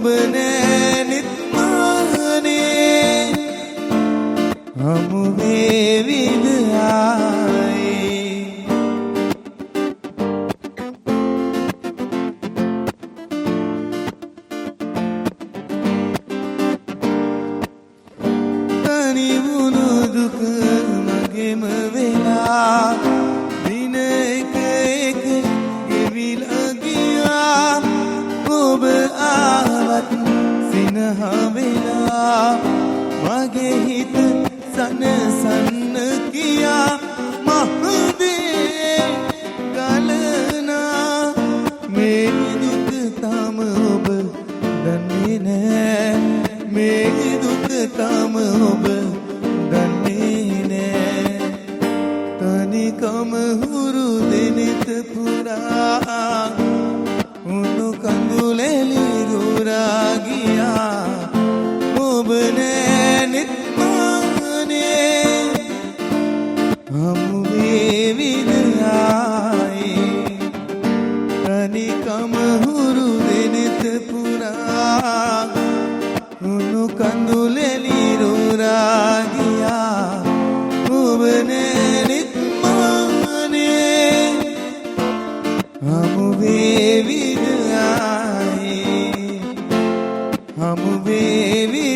ඔබනේ නිත්මානේ හමු වේවිද ආයේ තනි වුණු දුක මගෙම වෙලා දින එක එක ගෙවිලා ගියා ඔබ ආවත් සිනහ වෙලා මගේ හිත සනසන්න කියා මහදේ ගලනා මේ දුක තම ඔබ දන්නේ නෑ මේ දුක තම ඔබ දන්නේ නෑ තනිකම හුරු දෙනෙත පුරා උණු කඳුලෙලි ගුරා ගියා ඔබ නෑ නිත්මානේ හමු වේවිද ආයේ තනිකම හුරු දෙනෙත පුරා උණු කඳුලෙලි ගුරා ගියා ඔබ නෑ නිත්මානේ හමු වේවිද ආයේ හමු වේවිද